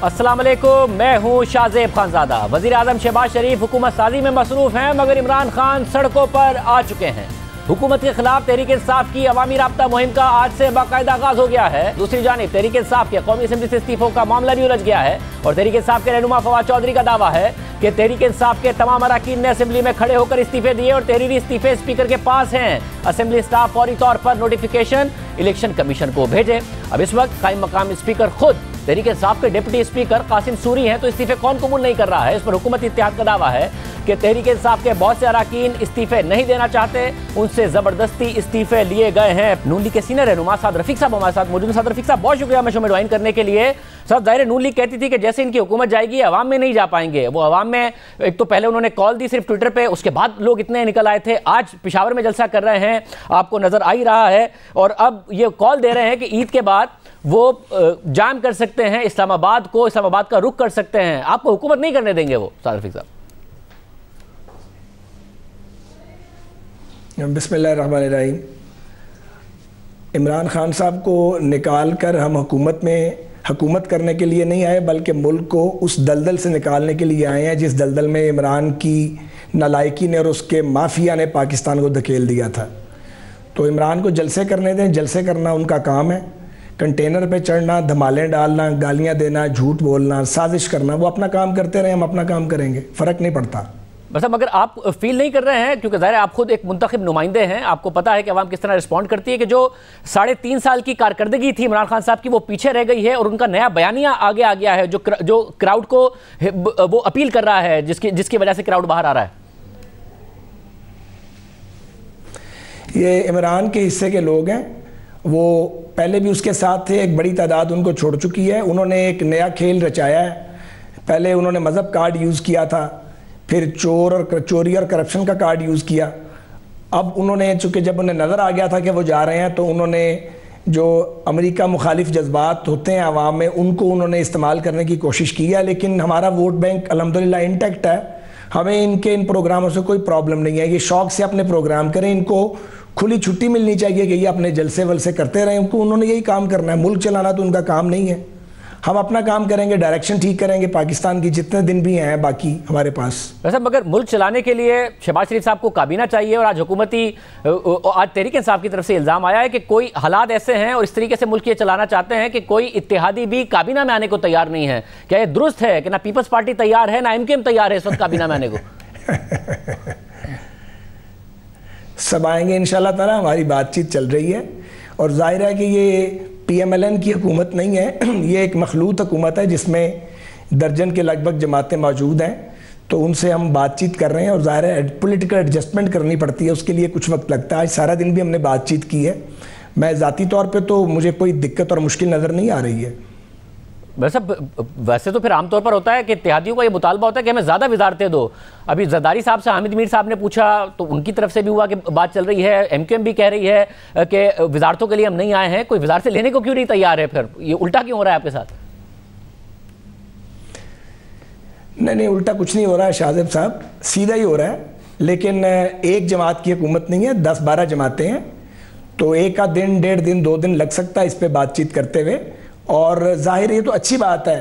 अस्सलाम वालेकुम, मैं हूँ शाहजेब खानजादा। वज़ीर आज़म शहबाज शरीफ हुकूमत साजी में मसरूफ़ हैं, मगर इमरान खान सड़कों पर आ चुके हैं। हुकूमत के खिलाफ तहरीक इंसाफ की अवामी राब्ता मुहिम का आज से बाकायदा आगाज हो गया है। दूसरी जानिब तहरीक इंसाफ के कौमी असम्बली से इस्तीफों का मामला भी उलझ गया है और तहरीक इंसाफ के रहनुमा फवाद चौधरी का दावा है कि तहरीक इंसाफ के तमाम अरकान ने असम्बली में खड़े होकर इस्तीफे दिए और तहरीरी इस्तीफे स्पीकर के पास हैं। असम्बली स्टाफ फौरी तौर पर नोटिफिकेशन इलेक्शन कमीशन को भेजे। अब इस वक्त कायम मकाम स्पीकर खुद तहरीक इंसाफ के डिप्टी स्पीकर कासिम सूरी हैं, तो इस्तीफे कौन कबूल नहीं कर रहा है। इस पर हुकूमत इत्तेहाद का दावा है कि तहरीक इंसाफ के बहुत से अरकान इस्तीफे नहीं देना चाहते, उनसे जबरदस्ती इस्तीफे लिए गए हैं। नून लीग के सीनियर रहनुमा साद रफीक साहब हमारे साथ मौजूद हैं। साद रफीक साहब, बहुत शुक्रिया मैं शो में ज्वाइन करने के लिए। सर, जाहिर नून लीग कहती थी कि जैसे इनकी हुकूमत जाएगी अवाम में नहीं जा पाएंगे। वो अवाम में एक तो पहले उन्होंने कॉल दी सिर्फ ट्विटर पे, उसके बाद लोग इतने निकल आए थे। आज पेशावर में जलसा कर रहे हैं, आपको नजर आ ही रहा है, और अब ये कॉल दे रहे हैं कि ईद के बाद वो जाम कर सकते हैं इस्लामाबाद को, इस्लामाबाद का रुख कर सकते हैं। आपको हुकूमत नहीं करने देंगे वो, साद रफीक साहब? बिस्मिल्लाहिर्रहमानिर्रहीम। इमरान खान साहब को निकाल कर हम हुकूमत करने के लिए नहीं आए, बल्कि मुल्क को उस दलदल से निकालने के लिए आए हैं जिस दलदल में इमरान की नालायकी ने और उसके माफिया ने पाकिस्तान को धकेल दिया था। तो इमरान को जलसे करने दें, जलसे करना उनका काम है। कंटेनर पे चढ़ना, धमालें डालना, गालियाँ देना, झूठ बोलना, साजिश करना, वो अपना काम करते रहे, हम अपना काम करेंगे, फ़र्क नहीं पड़ता। बस मगर आप फील नहीं कर रहे हैं, क्योंकि ज़ाहिर है आप खुद एक मुंतखब नुमाइंदे हैं, आपको पता है कि अवाम किस तरह रिस्पॉन्ड करती है, कि जो 3.5 साल की कारकर्दगी थी इमरान खान साहब की वो पीछे रह गई है और उनका नया बयानिया आगे आ गया है जो क्राउड को वो अपील कर रहा है, जिसकी वजह से क्राउड बाहर आ रहा है। ये इमरान के हिस्से के लोग हैं, वो पहले भी उसके साथ थे, एक बड़ी तादाद उनको छोड़ चुकी है। उन्होंने एक नया खेल रचाया है। पहले उन्होंने मज़हब कार्ड यूज़ किया था, फिर चोरी और करप्शन का कार्ड यूज़ किया। अब उन्होंने, चूँकि जब उन्हें नज़र आ गया था कि वो जा रहे हैं, तो उन्होंने जो अमेरिका मुखालिफ जज्बात होते हैं आवाम में, उनको उन्होंने इस्तेमाल करने की कोशिश की है। लेकिन हमारा वोट बैंक अल्हम्दुलिल्लाह इंटैक्ट है, हमें इनके इन प्रोग्रामों से कोई प्रॉब्लम नहीं है। ये शौक़ से अपने प्रोग्राम करें, इनको खुली छुट्टी मिलनी चाहिए कि ये अपने जलसे वलसे करते रहें। उन्होंने यही काम करना है, मुल्क चलाना तो उनका काम नहीं है। हम अपना काम करेंगे, डायरेक्शन ठीक करेंगे पाकिस्तान की, जितने दिन भी हैं बाकी हमारे पास। वैसे मगर मुल्क चलाने के लिए शहबाज शरीफ साहब को काबीना चाहिए, और आज आज तहरीक इंसाफ की तरफ से इल्ज़ाम आया है कि कोई हालात ऐसे हैं और इस तरीके से मुल्क ये चलाना चाहते हैं कि कोई इत्तेहादी भी काबीना में आने को तैयार नहीं है। क्या ये दुरुस्त है कि ना पीपल्स पार्टी तैयार है, ना MKM तैयार है इस वक्त काबीना में आने को? सब आएंगे इंशाल्लाह ताला, हमारी बातचीत चल रही है। और जाहिर है कि ये PMLN की हुकूमत नहीं है, ये एक मखलूत हुकूमत है जिसमें दर्जन के लगभग जमातें मौजूद हैं। तो उनसे हम बातचीत कर रहे हैं और ज़ाहिर है पॉलिटिकल एडजस्टमेंट करनी पड़ती है, उसके लिए कुछ वक्त लगता है। आज सारा दिन भी हमने बातचीत की है। मैं ज़ाती तौर पे तो मुझे कोई दिक्कत और मुश्किल नज़र नहीं आ रही है। वैसे तो फिर आमतौर पर होता है कि इत्तेहादियों का ये मुतालबा होता है कि हमें ज़्यादा वजारतें दो। अभी जरदारी साहब से हामिद मीर साहब ने पूछा तो उनकी तरफ से भी हुआ कि बात चल रही है, MKM भी कह रही है कि वजारतों के लिए हम नहीं आए हैं। कोई वजारतें लेने को क्यों नहीं तैयार है? फिर ये उल्टा क्यों हो रहा है आपके साथ? नहीं, उल्टा कुछ नहीं हो रहा है शाहजेब साहब, सीधा ही हो रहा है। लेकिन एक जमात की हुकूमत नहीं है, 10-12 जमातें हैं, तो एक आध दिन, 1.5 दिन, 2 दिन लग सकता है इस पर बातचीत करते हुए। और जाहिर ये तो अच्छी बात है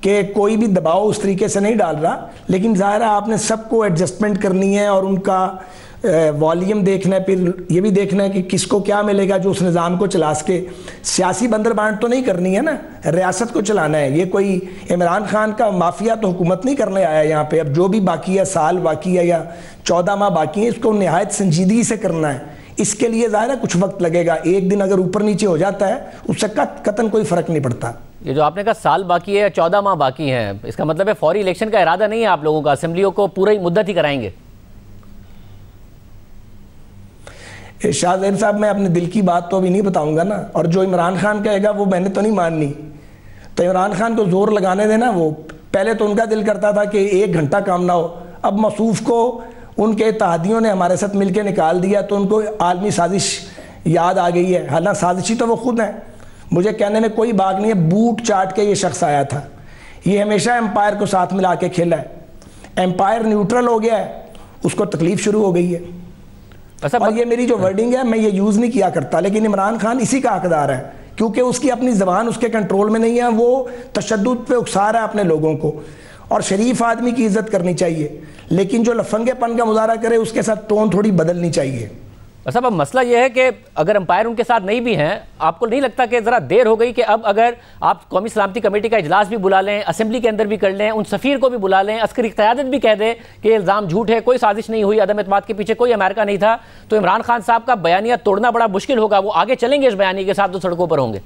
कि कोई भी दबाव उस तरीके से नहीं डाल रहा, लेकिन जाहिर है आपने सबको एडजस्टमेंट करनी है और उनका वॉल्यूम देखना है, फिर ये भी देखना है कि किसको क्या मिलेगा जो उस निज़ाम को चला सके। सियासी बंदर बांट तो नहीं करनी है ना, रियासत को चलाना है। ये कोई इमरान खान का माफिया तो हुकूमत नहीं करने आया यहाँ पे। अब जो भी बाकी है, साल बाकी है या 14 माह बाकी है, इसको नहायत संजीदगी से करना है। इसके लिए ज़ाहिर है कुछ वक्त लगेगा। एक दिन अगर ऊपर नीचे हो जाता है उससे कतन कोई फ़र्क नहीं पड़ता। ये जो आपने कहा साल बाकी है या 14 माह बाकी हैं, इसका मतलब है फौरी इलेक्शन का इरादा नहीं है आप लोगों का? असेंबलियों को पूरी मुद्दत ही कराएंगे? शाहजेब साहब, मैं अपने दिल की बात तो अभी नहीं बताऊंगा ना, और जो इमरान खान कहेगा वो मैंने तो नहीं माननी। तो इमरान खान को जोर लगाने देना। वो पहले तो उनका दिल करता था कि 1 घंटा काम ना हो, अब मसूफ को उनके इत्तेहादियों ने हमारे साथ मिलकर निकाल दिया तो उनको आलमी साजिश याद आ गई है। हालांकि साजिशी तो वो खुद हैं, मुझे कहने में कोई बात नहीं है। बूट चाट के ये शख्स आया था, ये हमेशा एम्पायर को साथ मिला के खेला है। एम्पायर न्यूट्रल हो गया है, उसको तकलीफ शुरू हो गई है। और ये मेरी जो वर्डिंग है मैं ये यूज़ नहीं किया करता, लेकिन इमरान खान इसी का हकदार है क्योंकि उसकी अपनी ज़बान उसके कंट्रोल में नहीं है, वो तशद्दुद पे उकसा रहा है अपने लोगों को। और शरीफ आदमी की इज्जत करनी चाहिए, लेकिन जो लफंगेपन का मुजाहरा करे उसके साथ टोन थोड़ी बदलनी चाहिए। साहब अब मसला यह है कि अगर अंपायर उनके साथ नहीं भी हैं, आपको नहीं लगता कि ज़रा देर हो गई कि अब अगर आप कौमी सलामती कमेटी का इजलास भी बुला लें, असेंबली के अंदर भी कर लें, उन सफ़ीर को भी बुला लें, अस्करी क़यादत भी कह दें कि इल्ज़ाम झूठ है, कोई साजिश नहीं हुई, अदम एतमाद के पीछे कोई अमेरिका नहीं था, तो इमरान खान साहब का बयानिया तोड़ना बड़ा मुश्किल होगा। वो आगे चलेंगे इस बयानी के साथ तो सड़कों पर होंगे।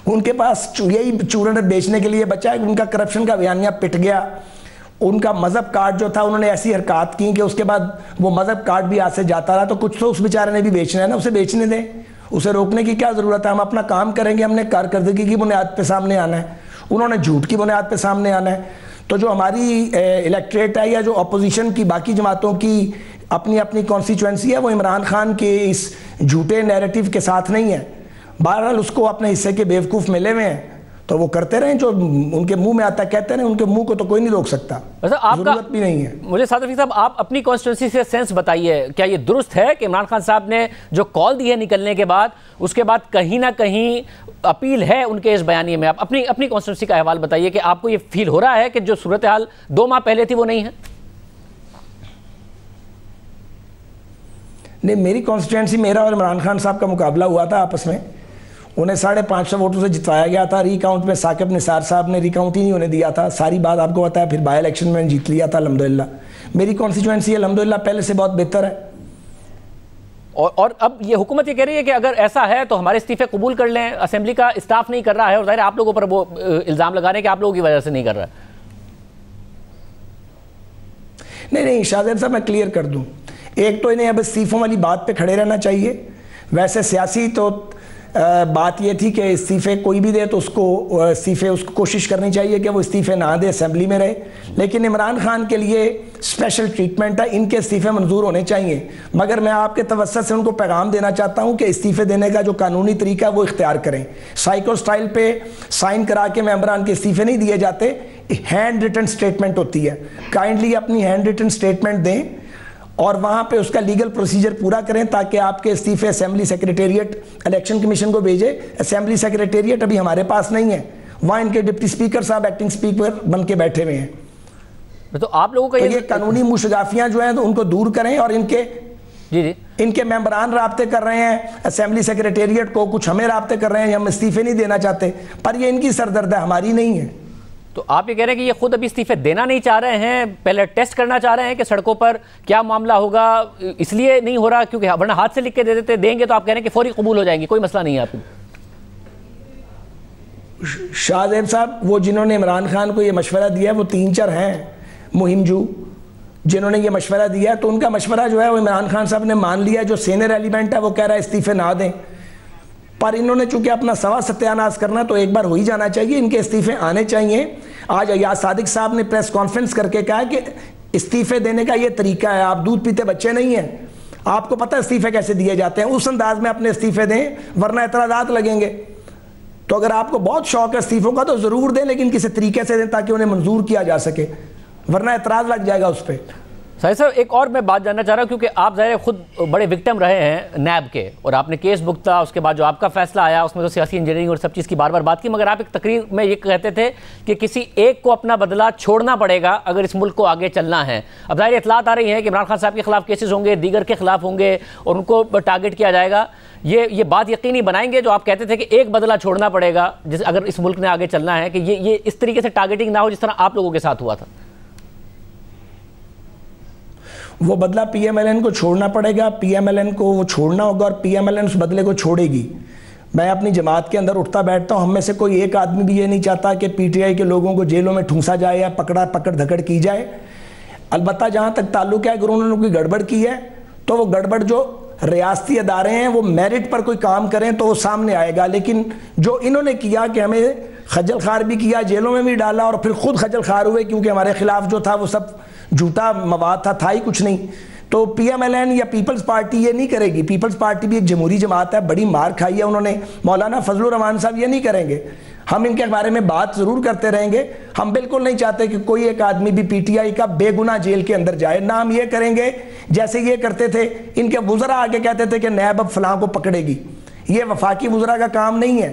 उनके पास यही चूरन बेचने के लिए बचा है। उनका करप्शन का बयानिया पिट गया, उनका मजहब कार्ड जो था उन्होंने ऐसी हरकत की कि उसके बाद वो मजहब कार्ड भी हाथ से जाता रहा। तो कुछ तो उस बेचारे ने भी बेचना है ना, उसे बेचने दें, उसे रोकने की क्या ज़रूरत है। हम अपना काम करेंगे, हमने कारकर्दगी की बुनियाद पे सामने आना है, उन्होंने झूठ की बुनियाद पे सामने आना है। तो जो हमारी इलेक्ट्रेट है या जो अपोजिशन की बाकी जमातों की अपनी अपनी कॉन्स्टिट्यूंसी है, वो इमरान खान के इस झूठे नैरेटिव के साथ नहीं है। बहरहाल उसको अपने हिस्से के बेवकूफ़ मिले हुए हैं, तो वो करते रहें, जो उनके मुंह में आता है कहते रहें, उनके मुंह को तो कोई नहीं रोक सकता, जरूरत भी नहीं है। मुझे साद रफीक साहब आप अपनी कॉन्स्टिट्यूंसी से सेंस बताइए, क्या ये दुरुस्त है कि इमरान खान साहब ने जो कॉल दी है निकलने के बाद, उसके बाद कहीं ना कहीं अपील है उनके इस बयानी में? आप अपनी कॉन्स्टिट्यूंसी का अहवाल बताइए कि आपको ये फील हो रहा है कि जो सूरत हाल 2 माह पहले थी वो नहीं है? नहीं, मेरी कॉन्स्टिट्यूंसी, मेरा और इमरान खान साहब का मुकाबला हुआ था आपस में, उन्हें 550 वोटों से जितवाया गया था। रिकाउंट में साकिब निसार साहब ने रिकाउंट ही नहीं होने दिया था, सारी बात आपको पता है। फिर बाई इलेक्शन में जीत लिया था अल्हम्दुलिल्लाह। मेरी कॉन्स्टिट्यूंसी अल्हम्दुलिल्लाह पहले से बहुत बेहतर है। और अब ये हुकूमत ये कह रही है कि अगर ऐसा है तो हमारे इस्तीफे कबूल कर लें, असेंबली का स्टाफ नहीं कर रहा है, और ज़ाहिर आप लोगों पर वो इल्ज़ाम लगा रहे हैं कि आप लोगों की वजह से नहीं कर रहा है। नहीं शाहजेब साहब, मैं क्लियर कर दूं, एक तो इन्हें अब इस्तीफों वाली बात पे खड़े रहना चाहिए। वैसे सियासी तो बात ये थी कि इस्तीफे कोई भी दे तो उसको कोशिश करनी चाहिए कि वो इस्तीफे ना दे, असेंबली में रहे। लेकिन इमरान खान के लिए स्पेशल ट्रीटमेंट है, इनके इस्तीफे मंजूर होने चाहिए। मगर मैं आपके तवज्जुह से उनको पैगाम देना चाहता हूँ कि इस्तीफे देने का जो कानूनी तरीका है वो इख्तियार करें। साइको स्टाइल पे साइन करा के मेंबरान के इस्तीफे नहीं दिए जाते, हैंड रिटन स्टेटमेंट होती है। काइंडली अपनी हैंड रिटन स्टेटमेंट दें और वहाँ पे उसका लीगल प्रोसीजर पूरा करें, ताकि आपके इस्तीफे असेंबली सेक्रेटेरिएट इलेक्शन कमीशन को भेजे। असेंबली सेक्रेटेरिएट अभी हमारे पास नहीं है, वहाँ इनके डिप्टी स्पीकर साहब एक्टिंग स्पीकर बन के बैठे हुए हैं। तो आप लोगों का ये कानूनी मुशगाफियाँ जो हैं तो उनको दूर करें। और इनके मेंबरान राब्ते कर रहे हैं असेंबली सेक्रेटेरिएट को, कुछ हमें राब्ते कर रहे हैं, हम इस्तीफे नहीं देना चाहते, पर ये इनकी सरदर्द है, हमारी नहीं है। तो आप ये कह रहे हैं कि ये खुद अभी इस्तीफे देना नहीं चाह रहे हैं, पहले टेस्ट करना चाह रहे हैं कि सड़कों पर क्या मामला होगा, इसलिए नहीं हो रहा क्योंकि वरना हाथ से लिख के दे देते, देंगे तो आप कह रहे हैं कि फौरी कबूल हो जाएंगी, कोई मसला नहीं है आपको? शाहजेब साहब, वो जिन्होंने इमरान खान को ये मशवरा दिया वो 3-4 हैं मुहिमजू जिन्होंने ये मशवरा दिया, तो उनका मशवरा जो है वो इमरान खान साहब ने मान लिया। जो सीनियर एलिमेंट है वो कह रहा है इस्तीफे ना दें, पर इन्होंने चूंकि अपना सवा सत्यानाश करना तो एक बार हो ही जाना चाहिए, इनके इस्तीफे आने चाहिए। आज अयाज सादिक साहब ने प्रेस कॉन्फ्रेंस करके कहा कि इस्तीफे देने का ये तरीका है, आप दूध पीते बच्चे नहीं हैं, आपको पता है इस्तीफे कैसे दिए जाते हैं, उस अंदाज में अपने इस्तीफे दें, वरना एतराज़ात लगेंगे। तो अगर आपको बहुत शौक है इस्तीफों का तो ज़रूर दें, लेकिन किसी तरीके से दें ताकि उन्हें मंजूर किया जा सके, वरना एतराज़ लग जाएगा उस पर। सही सर, एक और मैं बात जानना चाह रहा हूँ, क्योंकि आप ज़ाहिर खुद बड़े विक्टिम रहे हैं नैब के, और आपने केस भुगता, उसके बाद जो आपका फैसला आया उसमें तो सियासी इंजीनियरिंग और सब चीज़ की बार बार बात की, मगर आप एक तकरीर में ये कहते थे कि किसी एक को अपना बदला छोड़ना पड़ेगा अगर इस मुल्क को आगे चलना है। अब ज़ाहिर इतलात आ रही है कि इमरान खान साहब के खिलाफ केसेस होंगे, दीगर के खिलाफ होंगे और उनको टारगेट किया जाएगा। ये बात यकीनी बनाएंगे जो आप कहते थे कि एक बदला छोड़ना पड़ेगा जिस अगर इस मुल्क ने आगे चलना है, कि ये इस तरीके से टारगेटिंग ना हो जिस तरह आप लोगों के साथ हुआ था? वो बदला पीएमएलएन को छोड़ना पड़ेगा, पीएमएलएन को वो छोड़ना होगा और पीएमएलएन उस बदले को छोड़ेगी। मैं अपनी जमात के अंदर उठता बैठता हूँ, हम में से कोई एक आदमी भी ये नहीं चाहता कि पीटीआई के लोगों को जेलों में ठूंसा जाए या पकड़ धकड़ की जाए। अलबत्ता जहाँ तक ताल्लुक है, अगर उन्होंने कोई गड़बड़ की है तो वो गड़बड़ जो रियासती अदारे हैं वो मेरिट पर कोई काम करें तो वो सामने आएगा। लेकिन जो इन्होंने किया कि हमें खज्जल खार भी किया, जेलों में भी डाला और फिर खुद खज्जल खार हुए क्योंकि हमारे खिलाफ जो था वो सब झूठा मवाद था ही कुछ नहीं। तो पीएमएलएन या पीपल्स पार्टी ये नहीं करेगी। पीपल्स पार्टी भी एक जमहूरी जमात है, बड़ी मार खाई है उन्होंने। मौलाना फजलुर रहमान साहब ये नहीं करेंगे। हम इनके बारे में बात ज़रूर करते रहेंगे। हम बिल्कुल नहीं चाहते कि कोई एक आदमी भी पीटीआई का बेगुनाह जेल के अंदर जाए, ना हम ये करेंगे जैसे ये करते थे, इनके वुज़रा आगे कहते थे कि नैब अब फलां को पकड़ेगी। ये वफाकी वुज़रा का काम नहीं है।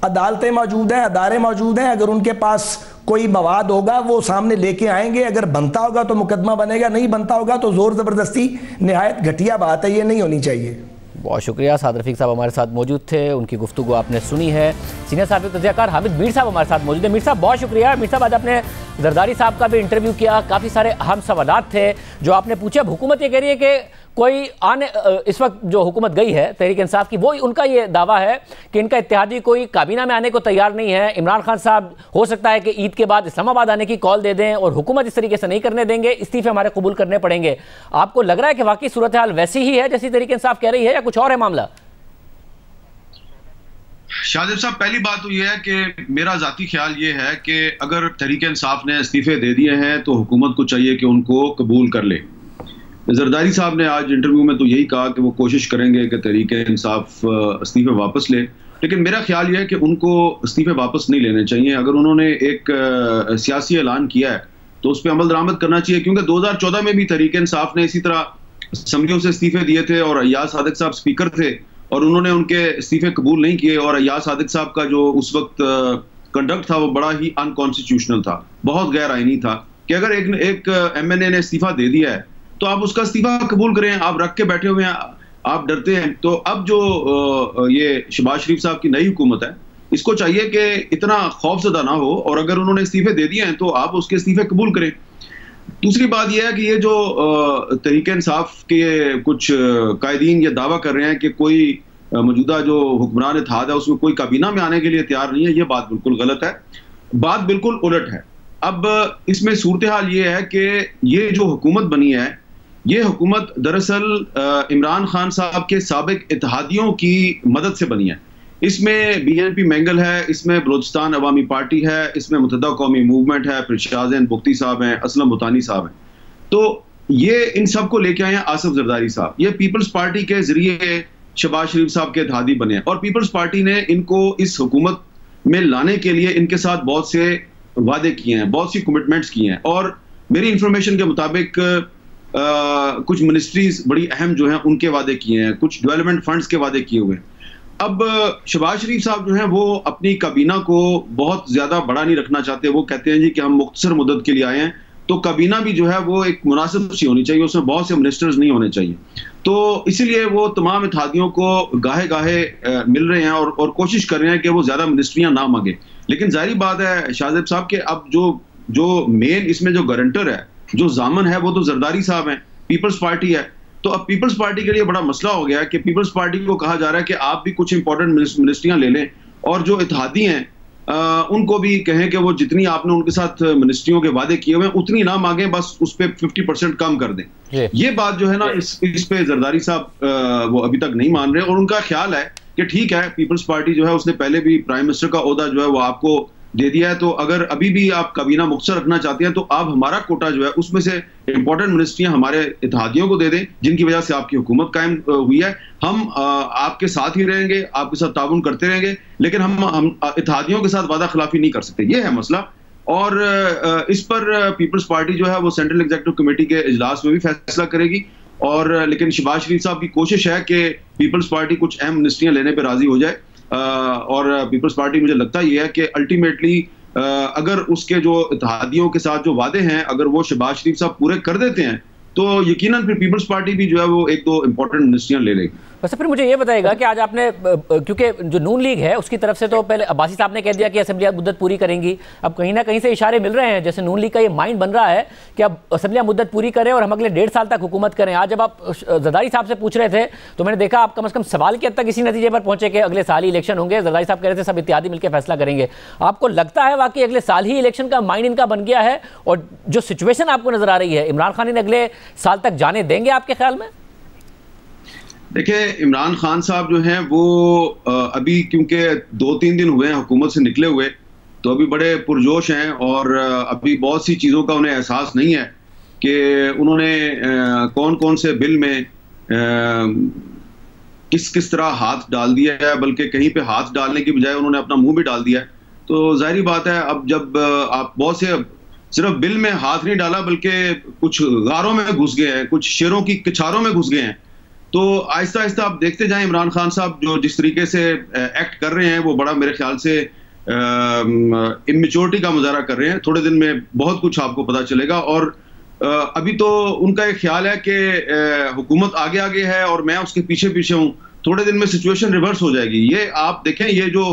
अदालतें मौजूद हैं, अदारे मौजूद हैं, अगर उनके पास कोई मवाद होगा वो सामने लेके आएंगे। अगर बनता होगा तो मुकदमा बनेगा, नहीं बनता होगा तो जोर ज़बरदस्ती निहायत घटिया बात है, ये नहीं होनी चाहिए। बहुत शुक्रिया। साद रफीक साहब हमारे साथ मौजूद थे, उनकी गुफ्तगू आपने सुनी है। सीनियर साहब तज़कियाकार हामिद मीर साहब हमारे साथ मौजूद है। मीर साहब बहुत शुक्रिया। मीर साहब आज आपने जरदारी साहब का भी इंटरव्यू किया, काफ़ी सारे अहम सवालात थे जो आपने पूछे। अब हुकूमत ये कह रही है कि कोई आने इस वक्त जो हुकूमत गई है तहरीक इंसाफ की, वो उनका ये दावा है कि इनका इत्तेहादी कोई काबीना में आने को तैयार नहीं है। इमरान खान साहब हो सकता है कि ईद के बाद इस्लामाबाद आने की कॉल दे दें और हुकूमत इस तरीके से नहीं करने देंगे, इस्तीफे हमारे कबूल करने पड़ेंगे। आपको लग रहा है कि वाकई सूरत हाल वैसी ही है जैसी तहरीक इंसाफ कह रही है या कुछ और है मामला? शाहजेब साहब, पहली बात तो यह है कि मेरा जाती ख्याल ये है कि अगर तहरीक इंसाफ ने इस्तीफे दे दिए हैं तो हुकूमत को चाहिए कि उनको कबूल कर ले। जरदारी साहब ने आज इंटरव्यू में तो यही कहा कि वो कोशिश करेंगे कि तहरीक इंसाफ इस्तीफे वापस ले, लेकिन मेरा ख्याल यह है कि उनको इस्तीफे वापस नहीं लेने चाहिए। अगर उन्होंने एक सियासी ऐलान किया है तो उस पर अमल दरामद करना चाहिए, क्योंकि 2014 में भी तहरीक इंसाफ ने इसी तरह असम्बलियों से इस्तीफे दिए थे और अय्याज सादिक साहब स्पीकर थे और उन्होंने उनके इस्तीफे कबूल नहीं किए। और अय्याज सादिक साहब का जो उस वक्त कंडक्ट था वो बड़ा ही अनकॉन्स्टिट्यूशनल था, बहुत गैर आईनी था कि अगर एक MNA ने इस्तीफा दे दिया है तो आप उसका इस्तीफा कबूल करें। आप रख के बैठे हुए हैं, आप डरते हैं। तो अब जो ये शहबाज शरीफ साहब की नई हुकूमत है, इसको चाहिए कि इतना खौफजदा ना हो और अगर उन्होंने इस्तीफे दे दिए हैं तो आप उसके इस्तीफे कबूल करें। दूसरी बात यह है कि ये जो तहरीक इंसाफ के कुछ कायदीन ये दावा कर रहे हैं कि कोई मौजूदा जो हुक्मरान इत्तेहाद है उसमें कोई काबीना में आने के लिए तैयार नहीं है, ये बात बिल्कुल गलत है। बात बिल्कुल उलट है। अब इसमें सूरत हाल ये है कि ये जो हुकूमत बनी है, ये हुकूमत दरअसल इमरान खान साहब के साबिक इत्तेहादियों की मदद से बनी है। इसमें BNP मैंगल है, इसमें बलोचिस्तान अवामी पार्टी है, इसमें मुत्तहदा कौमी मूवमेंट है, फिर शाहजैन बुख्ती साहब हैं, असलम बुतानी साहब हैं। तो ये इन सब को लेके आए हैं आसिफ जरदारी साहब। ये पीपल्स पार्टी के जरिए शहबाज शरीफ साहब के इत्तेहादी बने हैं और पीपल्स पार्टी ने इनको इस हुकूमत में लाने के लिए इनके साथ बहुत से वादे किए हैं, बहुत सी कमिटमेंट्स किए हैं और मेरी इंफॉर्मेशन के मुताबिक कुछ मिनिस्ट्रीज बड़ी अहम जो हैं उनके वादे किए हैं, कुछ डेवलपमेंट फंड्स के वादे किए हुए हैं। अब शहबाज शरीफ साहब जो हैं वो अपनी काबीना को बहुत ज्यादा बड़ा नहीं रखना चाहते। वो कहते हैं जी कि हम मुख्तसर मुद्दत के लिए आए हैं, तो काबीना भी जो है वो एक मुनासिब सी होनी चाहिए, उसमें बहुत से मिनिस्टर्स नहीं होने चाहिए। तो इसीलिए वो तमाम इत्तेहादियों को गाहे गाहे मिल रहे हैं और कोशिश कर रहे हैं कि वो ज्यादा मिनिस्ट्रियां ना मांगे। लेकिन जाहिर बात है शाहजेब साहब के अब जो मेन इसमें जो गारंटर है, जो जामन है, वो तो जरदारी साहब हैं, पीपल्स पार्टी है। तो अब पीपल्स पार्टी के लिए बड़ा मसला हो गया है कि पीपल्स पार्टी को कहा जा रहा है कि आप भी कुछ इंपॉर्टेंट मिनिस्ट्रियां ले लें और जो इत्तेहादी हैं उनको भी कहें कि वो जितनी आपने उनके साथ मिनिस्ट्रियों के वादे किए हुए हैं उतनी ना मांगें, बस उस पर 50% कम कर दें। ये बात जो है ना, इस पे जरदारी साहब वो अभी तक नहीं मान रहे और उनका ख्याल है कि ठीक है, पीपल्स पार्टी जो है उसने पहले भी प्राइम मिनिस्टर का ओहदा जो है वो आपको दे दिया है, तो अगर अभी भी आप काबीना मुख्तसर रखना चाहते हैं तो आप हमारा कोटा जो है उसमें से इंपॉर्टेंट मिनिस्ट्रियां हमारे इत्तेहादियों को दे दें जिनकी वजह से आपकी हुकूमत कायम हुई है। हम आपके साथ ही रहेंगे, आपके साथ ताउन करते रहेंगे, लेकिन हम इत्तेहादियों के साथ वादा खिलाफी नहीं कर सकते। ये है मसला। और इस पर पीपल्स पार्टी जो है वो सेंट्रल एग्जीक्यूटिव कमेटी के इजलास में भी फैसला करेगी। और लेकिन शहबाज शरीफ साहब की कोशिश है कि पीपल्स पार्टी कुछ अहम मिनिस्ट्रियां लेने पर राजी हो जाए और पीपल्स पार्टी मुझे लगता ही है कि अल्टीमेटली अगर उसके जो इत्तेहादियों के साथ जो वादे हैं अगर वो शहबाज शरीफ साहब पूरे कर देते हैं तो यकीनन फिर पीपल्स पार्टी भी जो है वो एक दो इंपॉर्टेंट मिनिस्ट्रियां ले लेगी। वैसे फिर मुझे ये बताइएगा कि आज आपने, क्योंकि जो नून लीग है उसकी तरफ से तो पहले अब्बासी साहब ने कह दिया कि असेंबलियां मुद्दत पूरी करेंगी, अब कहीं ना कहीं से इशारे मिल रहे हैं, जैसे नून लीग का ये माइंड बन रहा है कि अब असेंबलियां मुद्दत पूरी करें और हम अगले 1.5 साल तक हुकूमत करें। आज जब आप जरदारी साहब से पूछ रहे थे तो मैंने देखा आप कम से कम सवाल के हद तक इसी नतीजे पर पहुंचे कि अगले साल ही इलेक्शन होंगे। जरदारी साहब कह रहे थे सब इत्तेहादी मिलकर फैसला करेंगे। आपको लगता है वाकई अगले साल ही इलेक्शन का माइंड इनका बन गया है और जो सिचुएशन आपको नजर आ रही है इमरान खान इन अगले साल तक जाने देंगे आपके ख्याल में? देखिए, इमरान खान साहब जो हैं वो अभी क्योंकि 2-3 दिन हुए हैं हुकूमत से निकले हुए, तो अभी बड़े पुरजोश हैं और अभी बहुत सी चीज़ों का उन्हें एहसास नहीं है कि उन्होंने कौन कौन से बिल में किस तरह हाथ डाल दिया है, बल्कि कहीं पे हाथ डालने की बजाय उन्होंने अपना मुंह भी डाल दिया है। तो जाहिर बात है अब जब आप बहुत से सिर्फ बिल में हाथ नहीं डाला बल्कि कुछ गारों में घुस गए हैं, कुछ शेरों की किचारों में घुस गए हैं। तो आहिस्ता आहिस्ता आप देखते जाएं इमरान खान साहब जो जिस तरीके से एक्ट कर रहे हैं वो बड़ा मेरे ख्याल से इमेच्योरिटी का मुजाहरा कर रहे हैं। थोड़े दिन में बहुत कुछ आपको पता चलेगा। और अभी तो उनका एक ख्याल है कि हुकूमत आगे आगे है और मैं उसके पीछे पीछे हूं, थोड़े दिन में सिचुएशन रिवर्स हो जाएगी। ये आप देखें, ये जो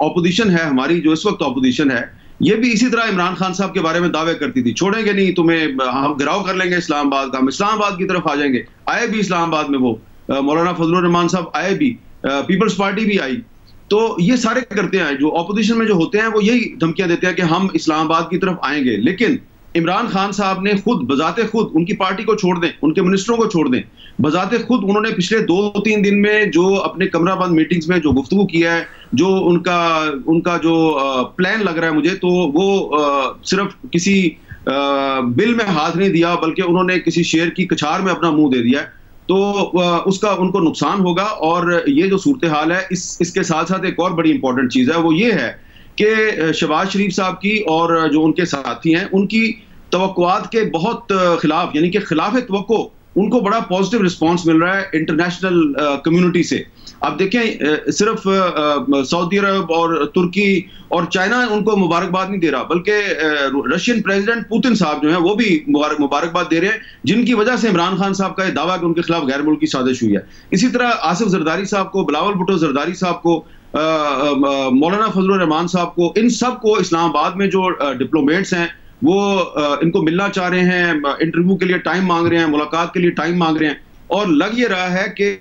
ऑपोजिशन है हमारी, जो इस वक्त ऑपोजिशन है, ये भी इसी तरह इमरान खान साहब के बारे में दावे करती थी, छोड़ेंगे नहीं तुम्हें, हम घिराव कर लेंगे इस्लामाबाद का, हम इस्लामाबाद की तरफ आ जाएंगे। आए भी इस्लामाबाद में वो मौलाना फजलुर रहमान साहब आए भी, पीपल्स पार्टी भी आई। तो ये सारे करते हैं, जो ऑपोजिशन में जो होते हैं वो यही धमकियां देते हैं कि हम इस्लामाबाद की तरफ आएंगे। लेकिन इमरान खान साहब ने खुद बजाते खुद, उनकी पार्टी को छोड़ दें, उनके मिनिस्टरों को छोड़ दें, बजाते खुद उन्होंने पिछले 2-3 दिन में जो अपने कमरा बंद मीटिंग्स में जो गुफ्तगू किया है, जो उनका जो प्लान लग रहा है मुझे, तो वो सिर्फ किसी बिल में हाथ नहीं दिया बल्कि उन्होंने किसी शेर की कछार में अपना मुंह दे दिया है। तो उसका उनको नुकसान होगा। और ये जो सूरत हाल है, इसके साथ साथ एक और बड़ी इंपॉर्टेंट चीज है, वो ये है कि शहबाज शरीफ साहब की और जो उनके साथी हैं उनकी तवक्कुआत के बहुत खिलाफ, यानी कि खिलाफ तवक्को, उनको बड़ा पॉजिटिव रिस्पांस मिल रहा है इंटरनेशनल कम्युनिटी से। आप देखें, सिर्फ सऊदी अरब और तुर्की और चाइना उनको मुबारकबाद नहीं दे रहा, बल्कि रशियन प्रेसिडेंट पुतिन साहब जो हैं वो भी मुबारकबाद दे रहे हैं, जिनकी वजह से इमरान खान साहब का यह दावा कि उनके खिलाफ गैर मुल्की साजिश हुई है। इसी तरह आसिफ जरदारी साहब को, बिलावल भुट्टो जरदारी साहब को, मौलाना फजलुर रहमान साहब को, इन सब को इस्लामाबाद में जो डिप्लोमेट्स हैं वो इनको मिलना चाह रहे हैं, इंटरव्यू के लिए टाइम मांग रहे हैं, मुलाकात के लिए टाइम मांग रहे हैं। और लग ये रहा है कि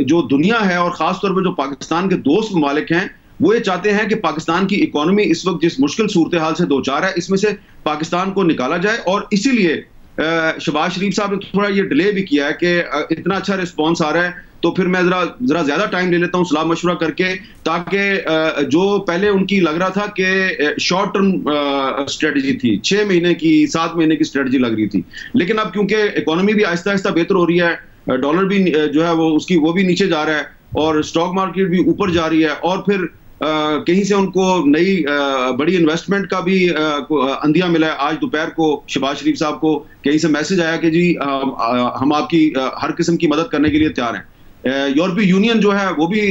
जो दुनिया है और खासतौर पर जो पाकिस्तान के दोस्त ममालिक हैं, वो ये चाहते हैं कि पाकिस्तान की इकोनॉमी इस वक्त जिस मुश्किल सूरत हाल से दो चार है, इसमें से पाकिस्तान को निकाला जाए। और इसीलिए शहबाज शरीफ साहब ने थोड़ा ये डिले भी किया है कि इतना अच्छा रिस्पॉन्स आ रहा है तो फिर मैं जरा ज्यादा टाइम ले लेता हूँ सलाह मशवरा करके, ताकि जो पहले उनकी लग रहा था कि शॉर्ट टर्म स्ट्रेटजी थी, 6 महीने की 7 महीने की स्ट्रेटजी लग रही थी, लेकिन अब क्योंकि इकोनॉमी भी आहिस्ता आहिस्ता बेहतर हो रही है, डॉलर भी जो है वो भी नीचे जा रहा है और स्टॉक मार्केट भी ऊपर जा रही है, और फिर कहीं से उनको नई बड़ी इन्वेस्टमेंट का भी अंदिया मिला है। आज दोपहर को शहबाज शरीफ साहब को कहीं से मैसेज आया कि जी हम आपकी हर किस्म की मदद करने के लिए तैयार हैं। यूरोपीय यूनियन जो है वो भी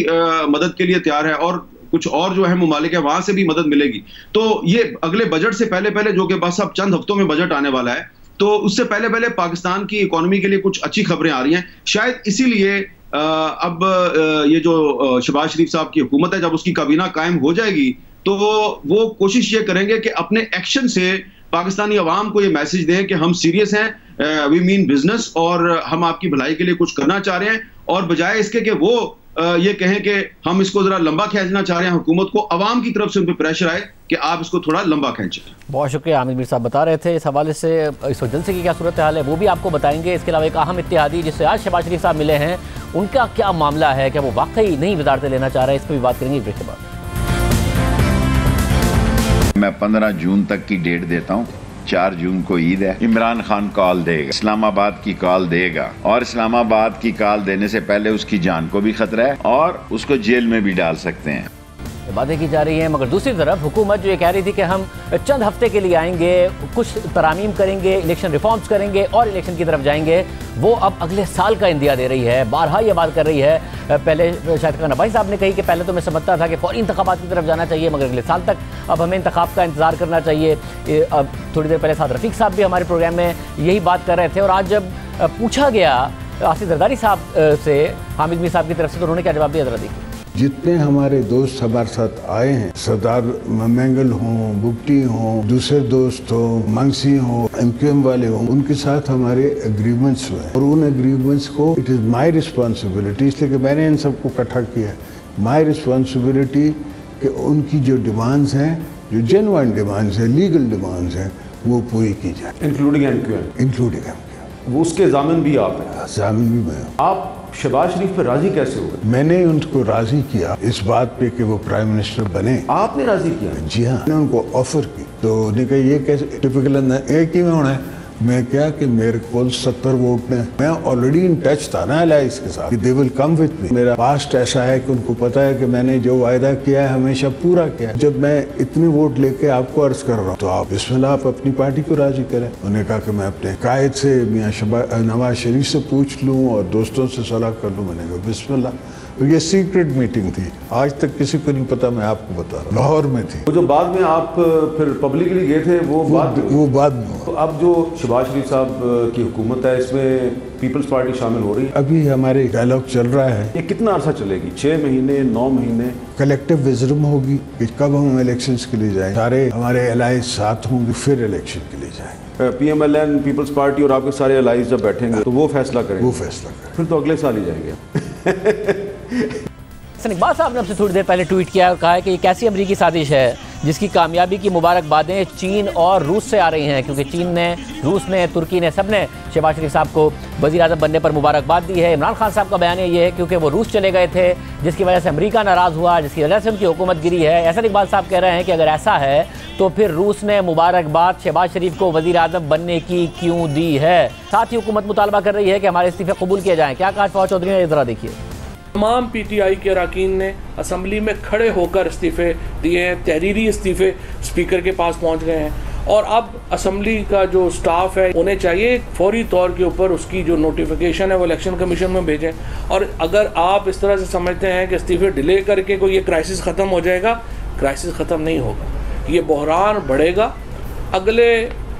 मदद के लिए तैयार है और कुछ और जो है ममालिक है वहां से भी मदद मिलेगी। तो ये अगले बजट से पहले जो कि बस अब चंद हफ्तों में बजट आने वाला है, तो उससे पहले पाकिस्तान की इकोनॉमी के लिए कुछ अच्छी खबरें आ रही हैं। शायद इसीलिए अब ये जो शहबाज शरीफ साहब की हुकूमत है, जब उसकी काबीना कायम हो जाएगी तो वो कोशिश ये करेंगे कि अपने एक्शन से पाकिस्तानी अवाम को ये मैसेज दें कि हम सीरियस हैं, वी मीन बिजनेस, और हम आपकी भलाई के लिए कुछ करना चाह रहे हैं, और बजाय इसके कि वो ये कहें कि हम इसको जरा लंबा खींचना चाह रहे हैं, हुकूमत को अवाम की तरफ से उन पर प्रेशर आए कि आप इसको थोड़ा लंबा खींचें। बहुत शुक्रिया। आमिर मीर साहब बता रहे थे इस हवाले से, इस जलसे की क्या सूरत हाल है वो भी आपको बताएंगे। इसके अलावा एक अहम इत्तेहादी जिससे आज शहबाज शरीफ साहब मिले हैं, उनका क्या मामला है, क्या वो वाकई नहीं वजारतें लेना चाह रहे हैं, इस पर भी बात करेंगे ब्रेक के बाद। मैं 15 जून तक की डेट देता हूँ। 4 जून को ईद है। इमरान खान कॉल देगा, इस्लामाबाद की कॉल देगा, और इस्लामाबाद की कॉल देने से पहले उसकी जान को भी खतरा है और उसको जेल में भी डाल सकते हैं। बातें की जा रही हैं, मगर दूसरी तरफ हुकूमत जो ये कह रही थी कि हम चंद हफ्ते के लिए आएंगे, कुछ तरामीम करेंगे, इलेक्शन रिफॉर्म्स करेंगे और इलेक्शन की तरफ जाएंगे, वो अब अगले साल का इंदिया दे रही है। बारहा ये बात कर रही है। पहले शायद नबाई साहब ने कही कि पहले तो मैं समझता था कि फौरी इंतखाबात की तरफ जाना चाहिए, मगर अगले साल तक अब हमें इंतखाब का इंतजार करना चाहिए। अब थोड़ी देर पहले साथ रफ़ीक साहब भी हमारे प्रोग्राम में यही बात कर रहे थे, और आज जब पूछा गया आसिफ जरदारी साहब से, हामिद मीर साहब की तरफ से, तो उन्होंने क्या जवाब दिया, जरा देखिए। जितने हमारे दोस्त हमारे साथ आए हैं, सरदार मैंगल हों, बुप्टी हों, दूसरे दोस्त हों, मंगसी हों, MQM वाले हों, उनके साथ हमारे एग्रीमेंट्स हुए और उन एग्रीमेंट्स को इट इज़ माई रिस्पॉन्सिबिलिटी, इसलिए कि मैंने इन सबको इकट्ठा किया, माई रिस्पॉन्सिबिलिटी कि उनकी जो डिमांड्स हैं, जो जेन्युइन डिमांड्स हैं, लीगल डिमांड्स हैं, वो पूरी की जाए, इंक्लूडिंग MQM। वो उसके जामिन भी आप हैं? जामिन भी मैं। आप शहबाज शरीफ पर राजी कैसे हुए? मैंने उनको राजी किया इस बात पे कि वो प्राइम मिनिस्टर बने। आपने राजी किया? जी हाँ, मैंने उनको ऑफर की, तो उन्होंने कहा ये कैसे टिपिकल एक ही में होना है, मैं क्या कि मेरे को 70 वोट ने, मैं ऑलरेडी इन टच था ना अलायंस के साथ, they will come with me. मेरा पास्ट ऐसा है कि उनको पता है कि मैंने जो वायदा किया है हमेशा पूरा किया है। जब मैं इतने वोट लेके आपको अर्ज कर रहा हूँ तो आप बिस्मिल्लाह आप अपनी पार्टी को राजी करें। उन्होंने कहा कि मैं अपने कायद से मियां नवाज शरीफ से पूछ लूँ और दोस्तों से सलाह कर लूँ। मैंने कहा बिस्मिल्लाह। तो ये सीक्रेट मीटिंग थी, आज तक किसी को नहीं पता, मैं आपको बता रहा हूँ, लाहौर में थी। वो जो बाद में आप फिर पब्लिकली गए थे वो बाद में। तो अब जो शहबाज शरीफ साहब की हुकूमत है इसमें पीपल्स पार्टी शामिल हो रही है? अभी हमारे डायलॉग चल रहा है। ये कितना अर्सा चलेगी? 6 महीने, 9 महीने? कलेक्टिव विजडम होगी कि कब हम इलेक्शंस के लिए जाएं, सारे हमारे अलायंस साथ होंगे फिर इलेक्शन के लिए जाएंगे। PMLN, पीपल्स पार्टी और आपके सारे अलायंस जब बैठेंगे तो वो फैसला करेंगे? वो फैसला करेंगे। फिर तो अगले साल ही जाएंगे। इकबाल साहब ने आपसे थोड़ी देर पहले ट्वीट किया और कहा है कि ये कैसी अमरीकी साजिश है जिसकी कामयाबी की मुबारकबादें चीन और रूस से आ रही हैं, क्योंकि चीन ने, रूस ने, तुर्की ने, सब ने शहबाज शरीफ साहब को वज़ीर आज़म बनने पर मुबारकबाद दी है। इमरान खान साहब का बयान ये है क्योंकि वो रूस चले गए थे, जिसकी वजह से अमेरिका नाराज़ हुआ, जिसकी वजह से उनकी हुकूमत गिरी है। ऐसा इकबाल साहब कह रहे हैं कि अगर ऐसा है तो फिर रूस ने मुबारकबाद शहबाज शरीफ को वज़ीर आज़म बनने की क्यों दी है। साथ ही हुकूमत मुतालबा कर रही है कि हमारे इस्तीफ़े कबूल किए जाएँ। क्या कहा फवाद चौधरी ने, ज़रा देखिए। तमाम PTI के अरकान ने असम्बली में खड़े होकर इस्तीफ़े दिए हैं, तहरीरी इस्तीफ़े स्पीकर के पास पहुंच गए हैं और अब असम्बली का जो स्टाफ है उन्हें चाहिए फौरी तौर के ऊपर उसकी जो नोटिफिकेशन है वो इलेक्शन कमीशन में भेजें। और अगर आप इस तरह से समझते हैं कि इस्तीफ़े डिले करके कोई ये क्राइसिस ख़त्म हो जाएगा, क्राइसिस ख़त्म नहीं होगा, ये बहरान बढ़ेगा। अगले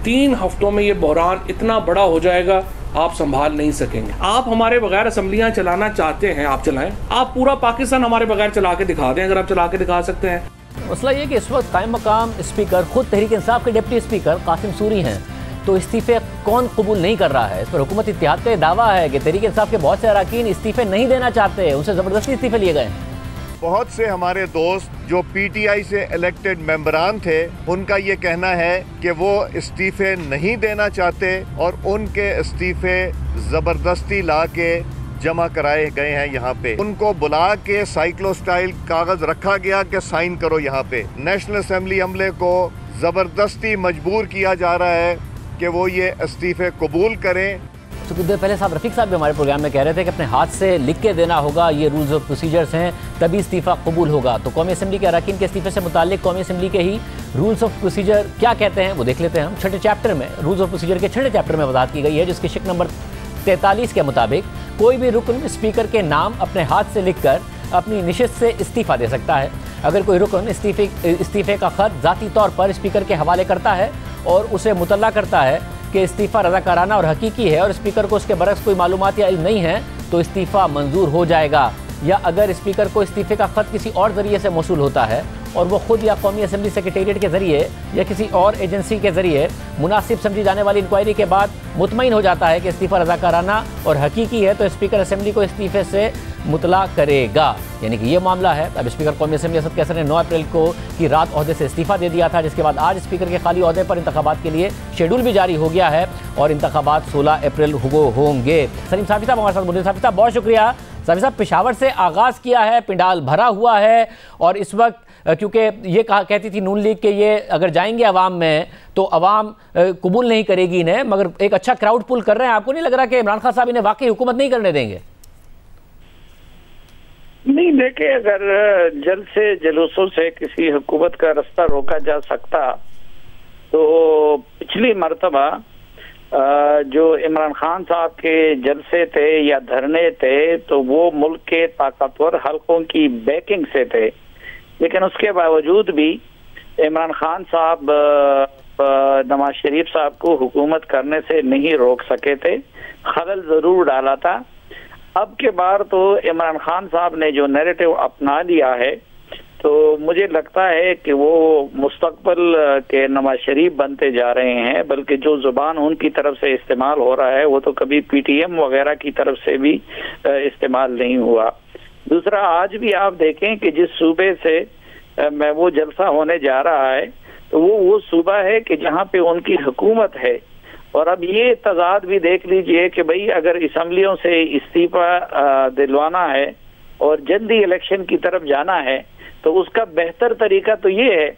3 हफ्तों में ये बहरान इतना बड़ा हो जाएगा आप संभाल नहीं सकेंगे। आप हमारे बगैर असम्बलियां चलाना चाहते हैं, आप चलाएं। आप पूरा पाकिस्तान हमारे बगैर चला के दिखा दें, अगर आप चला के दिखा सकते हैं। मसला ये कि इस वक्त कायम मकाम स्पीकर खुद तहरीक इंसाफ के डिप्टी स्पीकर कासिम सूरी हैं, तो इस्तीफ़े कौन कबूल नहीं कर रहा है। इस पर हुकूमत इत्तेहाद का दावा है कि तहरीक इंसाफ के बहुत से अरकान इस्तीफ़े नहीं देना चाहते, उनसे ज़बरदस्ती इस्तीफ़े लिए गए। बहुत से हमारे दोस्त जो PTI से इलेक्टेड मेंबरान थे उनका ये कहना है कि वो इस्तीफ़े नहीं देना चाहते और उनके इस्तीफ़े ज़बरदस्ती ला के जमा कराए गए हैं। यहाँ पे उनको बुला के साइक्लो स्टाइल कागज़ रखा गया कि साइन करो। यहाँ पे नेशनल असेंबली अमले को ज़बरदस्ती मजबूर किया जा रहा है कि वो ये इस्तीफ़े कबूल करें। तो कुछ देर पहले साहब रफ़ीक साहब भी हमारे प्रोग्राम में कह रहे थे कि अपने हाथ से लिख के देना होगा, ये रूल्स ऑफ प्रोसीजर्स हैं, तभी इस्तीफ़ा कबूल होगा। तो कौमी असम्बली के अरकान के इस्तीफ़े से मुताल्लिक कौमी असम्बली के ही रूल्स ऑफ प्रोसीजर क्या कहते हैं वो देख लेते हैं हम। 6ठे चैप्टर में, रूल्स ऑफ प्रोसीजर के 6ठे चैप्टर में वज़ाहत की गई है, जिसके शिक नंबर 43 के मुताबिक कोई भी रुकन स्पीकर के नाम अपने हाथ से लिख कर अपनी निशिस्त से इस्तीफ़ा दे सकता है। अगर कोई रुकन इस्तीफ़े का ख़त ज़ाती तौर पर स्पीकर के हवाले करता है और उसे मुतल्ला करता है कि इस्तीफ़ा रज़ाकाराना और हकीकी है और स्पीकर को उसके बरक्स कोई मालूमात या इल्म नहीं है, तो इस्तीफ़ा मंजूर हो जाएगा। या अगर स्पीकर को इस्तीफ़े का ख़त किसी और ज़रिए से मौसूल होता है और वो ख़ुद या कौमी असम्बली सेक्रेटेरिएट के ज़रिए या किसी और एजेंसी के ज़रिए मुनासिब समझी जाने वाली इंक्वायरी के बाद मुतमईन हो जाता है कि इस्तीफ़ा रज़ाकाराना और हकीकी है, तो स्पीकर असम्बली को इस्तीफ़े से मुतला करेगा। यानी कि ये मामला है। अब स्पीकर कौमी असम्बली असद कैसर ने 9 अप्रैल को की रात ओहदे से इस्तीफ़ा दे दिया था, जिसके बाद आज स्पीकर के खाली ओहदे पर इंतखाबात के लिए शेड्यूल भी जारी हो गया है और इंतखाबात 16 अप्रैल होंगे। सलीम साफ़ी साहब हमारे साथ मौजूद। साफ़ी साहब बहुत शुक्रिया। साफ़ी साहब, पेशावर से आगाज़ किया है, पिंडाल भरा हुआ है और इस वक्त क्योंकि ये कहती थी नून लीग के ये अगर जाएंगे अवाम में तो अवाम कबूल नहीं करेगी इन्हें, मगर एक अच्छा क्राउड पुल कर रहे हैं। आपको नहीं लग रहा कि इमरान खान साहब इन्हें वाकई हुकूमत नहीं करने देंगे? नहीं, देखिए, अगर जल्द से जुलूसों से किसी हुकूमत का रास्ता रोका जा सकता तो पिछली मरतबा जो इमरान खान साहब के जलसे थे या धरने थे तो वो मुल्क के ताकतवर हलकों की बैकिंग से थे, लेकिन उसके बावजूद भी इमरान खान साहब नवाज शरीफ साहब को हुकूमत करने से नहीं रोक सके थे, खलल जरूर डाला था। अब के बार तो इमरान खान साहब ने जो नैरेटिव अपना लिया है तो मुझे लगता है कि वो मुस्तकबिल के नवाज शरीफ बनते जा रहे हैं, बल्कि जो जुबान उनकी तरफ से इस्तेमाल हो रहा है वो तो कभी PTM वगैरह की तरफ से भी इस्तेमाल नहीं हुआ। दूसरा, आज भी आप देखें कि जिस सूबे से मैं वो जलसा होने जा रहा है तो वो सूबा है कि जहाँ पे उनकी हुकूमत है। और अब ये तजाद भी देख लीजिए कि भाई अगर असम्बलियों से इस्तीफा दिलवाना है और जल्दी इलेक्शन की तरफ जाना है तो उसका बेहतर तरीका तो ये है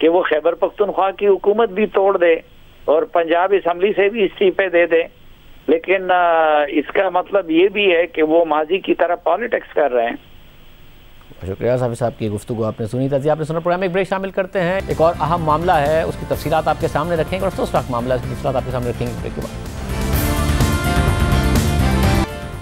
कि वो खैबर पख्तूनख्वा की हुकूमत भी तोड़ दे और पंजाब असम्बली से भी इस्तीफे दे दें, लेकिन इसका मतलब ये भी है कि वो माजी की तरह पॉलिटिक्स कर रहे हैं। शुक्रिया साफी साहब की गुफ्तगू आपने सुनी। ताज़ी आपने सुना। प्रोग्राम में एक ब्रेक शामिल करते हैं। एक और अहम मामला है, उसकी तफसीलात आपके सामने रखेंगे और अफसोसनाक मामला है, उसकी तफसीलात आपके सामने रखेंगे ब्रेक के बाद।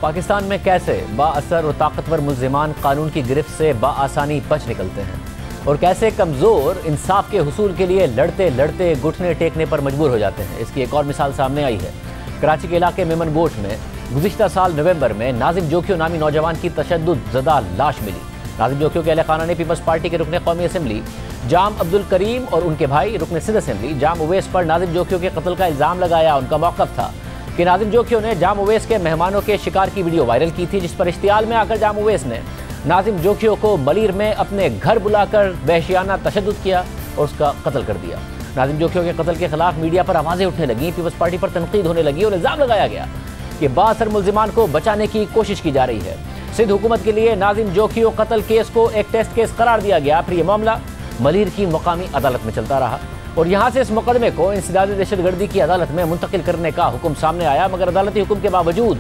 पाकिस्तान में कैसे बाअसर और ताकतवर मुल्जिमान कानून की गिरफ्त से बाआसानी बच निकलते हैं और कैसे कमज़ोर इंसाफ के हुसूल के लिए लड़ते लड़ते घुटने टेकने पर मजबूर हो जाते हैं, इसकी एक और मिसाल सामने आई है। कराची के इलाके मेमन गोट में गुज़िश्ता साल नवंबर में नाजिम जोखियो नामी नौजवान की तशद्दुद ज़दा लाश मिली। नाजिम जोखियो के अहले खाना ने पीपल्स पार्टी के रुकने कौमी असम्बली जाम अब्दुल करीम और उनके भाई रुकने सिंध असम्बली जाम उवैस पर नाजिम जोखियो के कत्ल का इल्ज़ाम लगाया। उनका मौक़िफ़ था कि नाजिम जोखियो ने जाम उवैस के मेहमानों के शिकार की वीडियो वायरल की थी, जिस पर इश्तियाल में आकर जाम उवैस ने नाजिम जोखियो को मलीर में अपने घर बुलाकर वहशियाना तशद्दुद किया और उसका कत्ल कर दिया। नाजिम जोखियो के कत्ल के खिलाफ मीडिया पर आवाज़ें उठने लगी, पीपल्स पार्टी पर तनकीद होने लगी और इल्ज़ाम लगाया गया कि बाअसर मुल्जिमान को बचाने की कोशिश की जा रही है। सिंध हुकूमत के लिए नाजिम जोखियो कत्ल केस को एक टेस्ट केस करार दिया गया। फिर यह मामला मलीर की मकामी अदालत में चलता रहा और यहाँ से इस मुकदमे को इंसदादी दहशतगर्दी की अदालत में मुंतकिल करने का हुक्म सामने आया, मगर अदालती हुक्म के बावजूद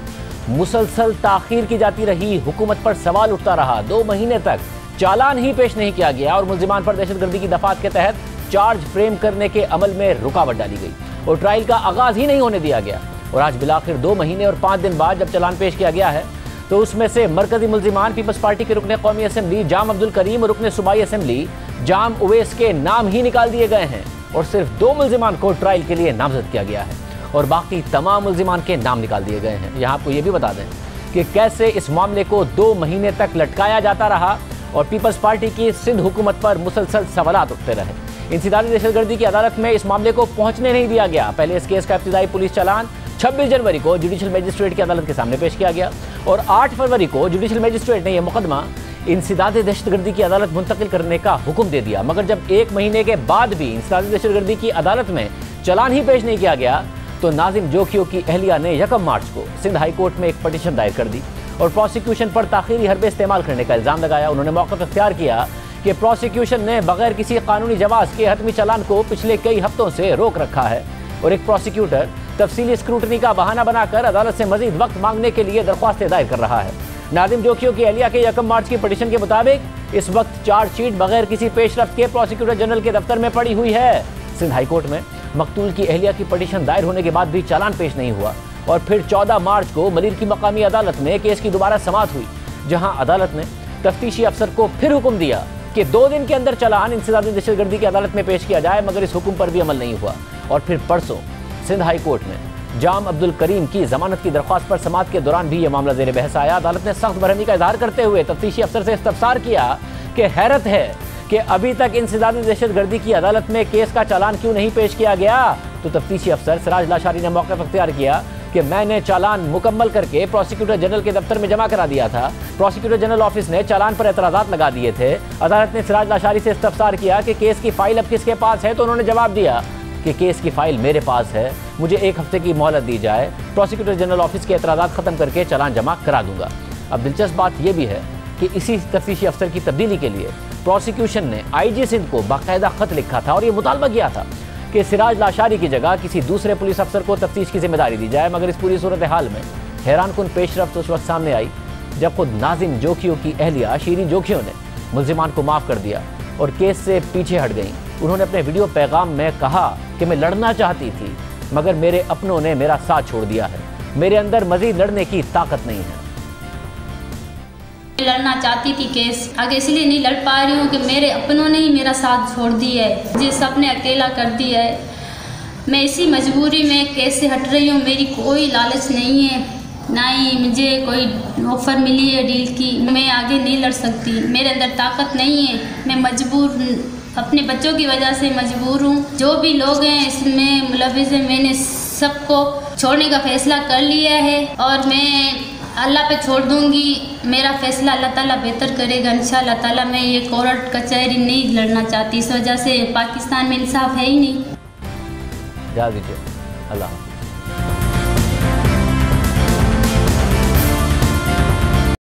मुसलसल ताखीर की जाती रही। हुकूमत पर सवाल उठता रहा। 2 महीने तक चालान ही पेश नहीं किया गया और मुल्जिमान पर दहशतगर्दी की दफात के तहत चार्ज फ्रेम करने के अमल में रुकावट डाली गई और ट्रायल का आगाज ही नहीं होने दिया गया। और आज बिलाखिर 2 महीने और 5 दिन बाद जब चालान पेश किया गया है तो उसमें से मरकजी मुल्जिमान पीपल्स पार्टी के रुकने कौमी असम्बली जाम अब्दुल करीम और रुकने सूबाई असम्बली जाम उवैस के नाम ही निकाल दिए गए हैं और सिर्फ 2 मुल्जिमान को ट्रायल के लिए नामजद किया गया है और बाकी तमाम मुल्जिमान के नाम निकाल दिए गए हैं। यहाँ आपको ये भी बता दें कि कैसे इस मामले को 2 महीने तक लटकाया जाता रहा और पीपल्स पार्टी की सिंध हुकूमत पर मुसलसल सवालात उठते रहे। इंसदादी दहशतगर्दी की अदालत में इस मामले को पहुंचने नहीं दिया गया। पहले इस केस का इब्तिदाई पुलिस चालान 26 जनवरी को जुडिशल मजिस्ट्रेट की अदालत के सामने पेश किया गया और 8 फरवरी को जुडिशल मजिस्ट्रेट ने यह मुकदमा इंसदादी दहशतगर्दी की अदालत मुंतकिल करने का हुक्म दे दिया। मगर जब 1 महीने के बाद भी इंसदादी दहशतगर्दी की अदालत में चालान ही पेश नहीं किया गया तो नाजिम जोखियो की अहलिया ने 1 मार्च को सिंध हाई कोर्ट में एक पटिशन दायर कर दी और प्रोसिक्यूशन पर ताखीरी हरबे इस्तेमाल करने का इल्ज़ाम लगाया। उन्होंने मौक़िफ़ इख्तियार किया कि प्रोसिक्यूशन ने बगैर किसी कानूनी जवाज़ के हतमी चालान को पिछले कई हफ्तों से रोक रखा है और एक प्रोसिक्यूटर तफसीली स्क्रूटनी का बहाना बनाकर अदालत से मजीद वक्त मांगने के लिए दरख्वास्तें दायर कर रहा है। नाजिम जोखियो की अहलिया के 1 मार्च की पटिशन के मुताबिक इस वक्त चार्जशीट बगैर किसी पेशरफ्त के प्रोसिक्यूटर जनरल के दफ्तर में पड़ी हुई है। सिंध हाई कोर्ट में मकतूल की अहलिया की पटिशन दायर होने के बाद भी चालान पेश नहीं हुआ और फिर 14 मार्च को मलीर की मकामी अदालत में केस की दोबारा समाअत हुई, जहां अदालत ने तफ्तीशी अफसर को फिर हुक्म दिया कि 2 दिन के अंदर चालान इंसदादी दहशतगर्दी की अदालत में पेश किया जाए, मगर इस हुक्म पर भी अमल नहीं हुआ। और फिर परसों सिंध हाई कोर्ट में जाम अब्दुल करीम की जमानत की दरख्वास्त पर समाअत के दौरान भी यह मामला ज़ेर बहस आया। अदालत ने सख्त बरहमी का इजहार करते हुए तफ्तीशी अफसर से इस्तफसार किया कि हैरत है कि अभी तक इंसदादी दहशतगर्दी की अदालत में केस का चालान क्यों नहीं पेश किया गया। तो तफ्तीशी अफसर सिराज लाशारी ने मौक़िफ़ इख्तियार किया कि मैंने चालान मुकम्मल करके प्रोसिक्यूटर जनरल के दफ्तर में जमा करा दिया था। प्रोसिक्यूटर जनरल ऑफिस ने चालान पर एतराज़ात लगा दिए थे। अदालत ने सिराज लाशारी से इस्तफसार किया कि केस की फाइल अब किसके पास है, तो उन्होंने जवाब दिया कि केस की फाइल मेरे पास है, मुझे 1 हफ्ते की मोहलत दी जाए, प्रोसिक्यूटर जनरल ऑफिस के एतराज़ात ख़त्म करके चालान जमा करा दूंगा। अब दिलचस्प बात यह भी है कि इसी तफ्तीशी अफसर की तब्दीली के लिए प्रोसिक्यूशन ने IG सिंध को बाकायदा ख़त लिखा था और ये मुतालबा किया था कि सिराज लाशारी की जगह किसी दूसरे पुलिस अफसर को तफ्तीश की जिम्मेदारी दी जाए। मगर इस पूरी सूरत हाल में हैरानकुन पेशरफ्त उस वक्त सामने आई जब खुद नाजिम जोखियो की अहलिया शीरीन जोखियो ने मुल्जिमान को माफ़ कर दिया और केस से पीछे हट गई। उन्होंने अपने वीडियो पैगाम में कहा कि मैं लड़ना चाहती थी मगर मेरे अपनों ने मेरा साथ छोड़ दिया है, मेरे अंदर मजीद लड़ने की ताकत नहीं है। लड़ना चाहती थी केस, आगे इसलिए नहीं लड़ पा रही हूँ कि मेरे अपनों ने ही मेरा साथ छोड़ दिया है, मुझे सबने अकेला कर दिया है। मैं इसी मजबूरी में केस से हट रही हूँ। मेरी कोई लालच नहीं है, ना ही मुझे कोई ऑफ़र मिली है डील की। मैं आगे नहीं लड़ सकती, मेरे अंदर ताकत नहीं है। मैं मजबूर, अपने बच्चों की वजह से मजबूर हूँ। जो भी लोग हैं इसमें मुलविस हैं, मैंने सबको छोड़ने का फैसला कर लिया है और मैं अल्लाह पे छोड़ दूंगी। मेरा फैसला अल्लाह ताला बेहतर करेगा इंशाअल्लाह ताला। मैं ये कोर्ट कचहरी नहीं लड़ना चाहती, इस वजह से पाकिस्तान में इंसाफ है ही नहीं। जा दीजिए, अल्लाह।